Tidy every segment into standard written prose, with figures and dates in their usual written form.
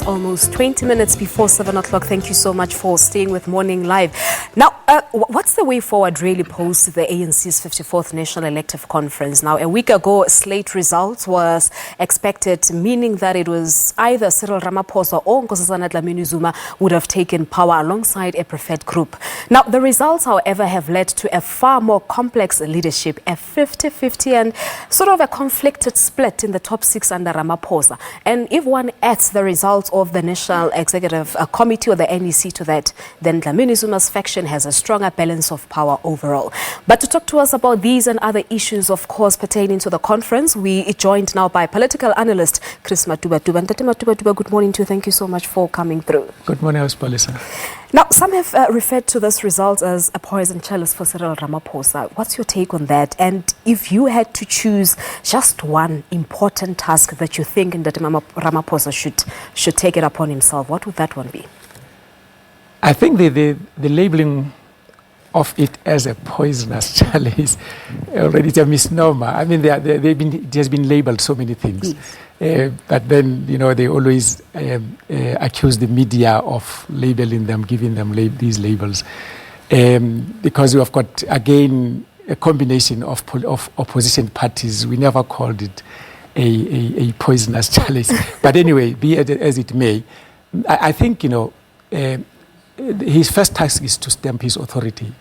Almost 20 minutes before 7 o'clock. Thank you so much for staying with Morning Live. Now, what's the way forward really post the ANC's 54th National Elective Conference? Now, a week ago, slate results was expected, meaning that it was either Cyril Ramaphosa or Nkosazana Dlamini-Zuma would have taken power alongside a preferred group. Now, the results, however, have led to a far more complex leadership, a 50-50 and sort of a conflicted split in the top six under Ramaphosa. And if one adds the results of the National Executive Committee or the NEC to that, then Dlamini-Zuma's faction has a stronger balance of power overall. But to talk to us about these and other issues, of course, pertaining to the conference, we are joined now by political analyst Chrys Matubatuba. And Matubatuba, good morning to you. Thank you so much for coming through. Good morning, House Police. Now, some have referred to this result as a poison chalice for Cyril Ramaphosa. What's your take on that? And if you had to choose just one important task that you think that Ramaphosa should take it upon himself, what would that one be? I think the labeling of it as a poisonous chalice already is a misnomer. I mean, it has been labeled so many things. Yes. But then, they always accuse the media of labeling them, giving them these labels. Because we have got, again, a combination of opposition parties. We never called it a poisonous chalice. But anyway, be it as it may, I think, his first task is to stamp his authority.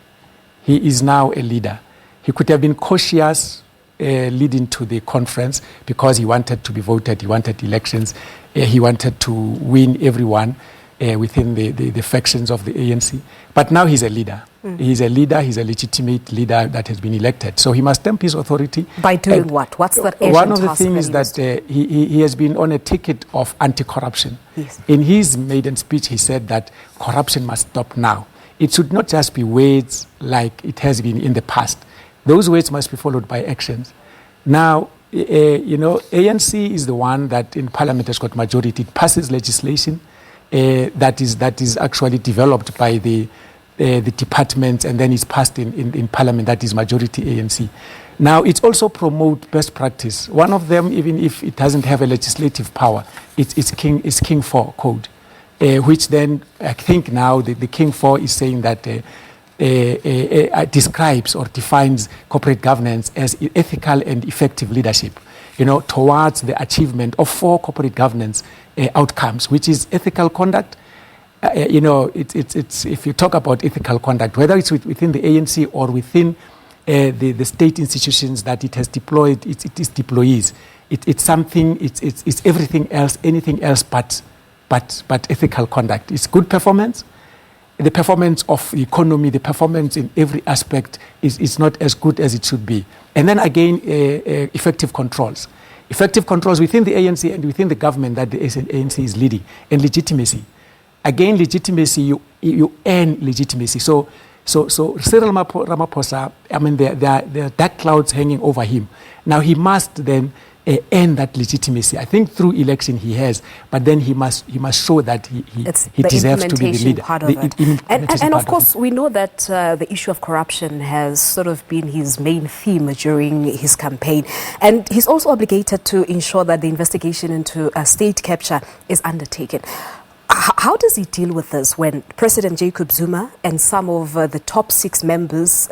He is now a leader. He could have been cautious leading to the conference because he wanted to be voted, he wanted elections, he wanted to win everyone within the factions of the ANC. But now he's a leader. He's a leader, he's a legitimate leader that has been elected. So he must stamp his authority. By doing what? What's the one of the things is that he has been on a ticket of anti-corruption. Yes. In his maiden speech, he said that corruption must stop now. It should not just be words like it has been in the past. Those words must be followed by actions. Now, ANC is the one that in Parliament has got majority. It passes legislation that is actually developed by the departments, and then it's passed in Parliament. That is majority ANC. Now, it also promotes best practice. One of them, even if it doesn't have a legislative power, it's King 4 code, which then I think now the King 4 is saying that describes or defines corporate governance as ethical and effective leadership, towards the achievement of 4 corporate governance outcomes, which is ethical conduct. It's if you talk about ethical conduct, whether it's within the ANC or within the state institutions that it has deployed, its deployees, it's something. It's everything else, anything else but ethical conduct. It's good performance. The performance of the economy, the performance in every aspect is not as good as it should be. And then again, effective controls. Effective controls within the ANC and within the government that the ANC is leading. And legitimacy. Again, legitimacy, you earn legitimacy. So Cyril Ramaphosa, I mean, there are dark clouds hanging over him. Now he must then earn that legitimacy. I think through election he has, but then he must show that he deserves to be the leader. Part of and of course, we know that the issue of corruption has sort of been his main theme during his campaign, and he's also obligated to ensure that the investigation into state capture is undertaken. How does he deal with this when President Jacob Zuma and some of the top 6 members,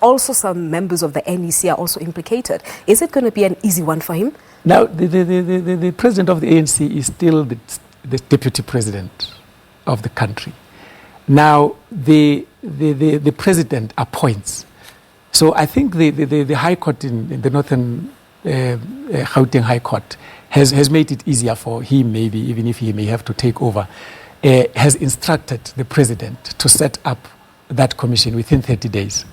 also some members of the NEC, are also implicated? Is it going to be an easy one for him? Now, the president of the ANC is still the deputy president of the country. Now, the president appoints. So I think the High Court in the Northern Gauteng High Court has made it easier for him, maybe, even if he may have to take over, has instructed the president to set up that commission within 30 days.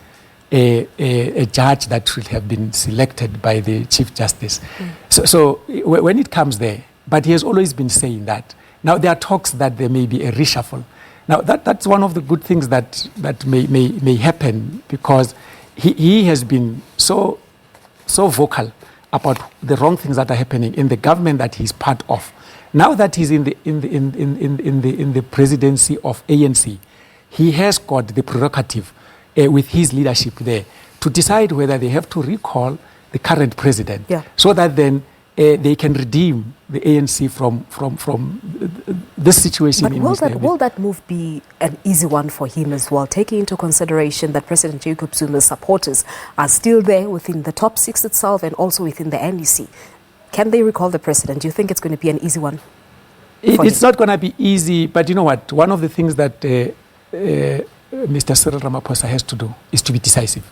A judge that should have been selected by the Chief Justice. So when it comes there, but he has always been saying that. Now there are talks that there may be a reshuffle. Now that's one of the good things that may happen, because he has been so vocal about the wrong things that are happening in the government that he's part of. Now that he's in the presidency of ANC, he has got the prerogative with his leadership there to decide whether they have to recall the current president, Yeah. so that then they can redeem the ANC from this situation. But will that move be an easy one for him as well, taking into consideration that President Jacob Zuma's supporters are still there within the top 6 itself and also within the NDC? Can they recall the president? Do you think it's going to be an easy one? It's not going to be easy, but you know what? One of the things that Mr. Cyril Ramaphosa has to do is to be decisive.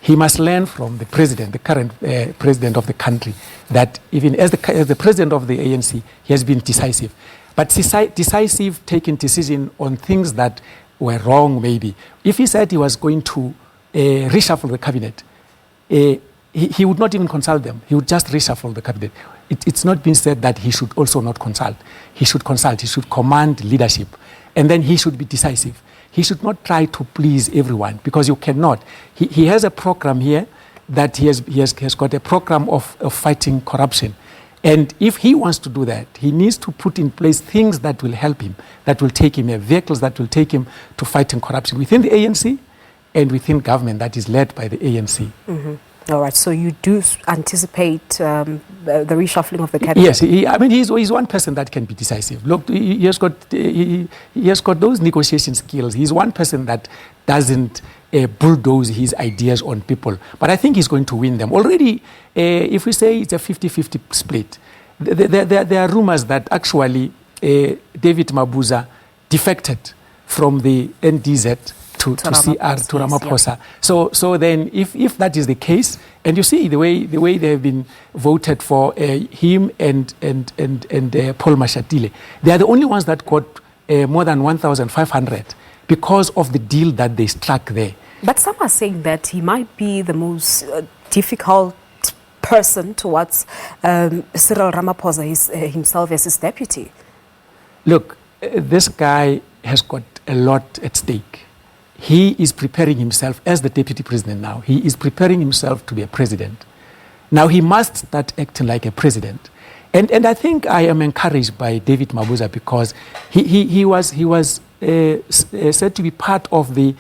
He must learn from the president, the current president of the country, that even as the president of the ANC, he has been decisive. But decisive taking decision on things that were wrong, maybe. If he said he was going to reshuffle the cabinet, he would not even consult them. He would just reshuffle the cabinet. It's not been said that he should also not consult. He should consult. He should command leadership. And then he should be decisive. He should not try to please everyone, because you cannot. He has a program here that he has got a program of fighting corruption. And if he wants to do that, he needs to put in place things that will help him, that will take him, vehicles that will take him to fighting corruption within the ANC and within government that is led by the ANC. Mm-hmm. All right, so you do anticipate the reshuffling of the cabinet? Yes, he's one person that can be decisive. Look, he has got those negotiation skills. He's one person that doesn't bulldoze his ideas on people. But I think he's going to win them. Already, if we say it's a 50-50 split, there are rumors that actually David Mabuza defected from the NDZ to Ramaphosa. Yeah. So then if that is the case, and you see the way they have been voted for him and Paul Mashatile, they are the only ones that got more than 1,500 because of the deal that they struck there. But some are saying that he might be the most difficult person towards Cyril Ramaphosa himself as his deputy. Look, this guy has got a lot at stake. He is preparing himself as the deputy president now. He is preparing himself to be a president. Now he must start acting like a president. And I think I am encouraged by David Mabuza, because he was said to be part of the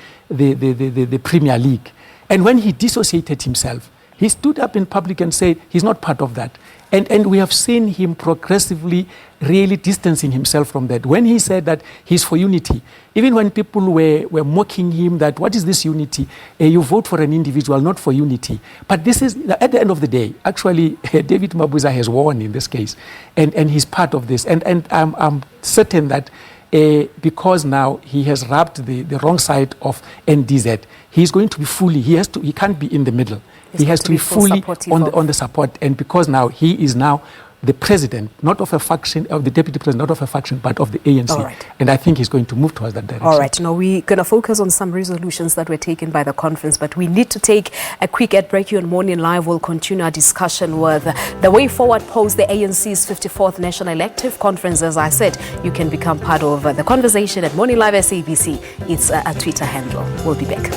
Premier League. And when he dissociated himself, he stood up in public and said he's not part of that. And we have seen him progressively really distancing himself from that. When he said that he's for unity, even when people were mocking him that, what is this unity? You vote for an individual, not for unity. But this is, at the end of the day, actually, David Mabuza has won in this case. And he's part of this. And I'm certain that because now he has rubbed the wrong side of NDZ, he's going to be he can't be in the middle. He has to be fully on the support. And because now he is now the president, not of a faction, of the deputy president, not of a faction, but of the ANC. All right. And I think he's going to move towards that direction. All right. Now, we're going to focus on some resolutions that were taken by the conference, but we need to take a quick ad break. Here on Morning Live, we'll continue our discussion with the way forward post the ANC's 54th National Elective Conference. As I said, you can become part of the conversation at Morning Live SABC. It's a Twitter handle. We'll be back.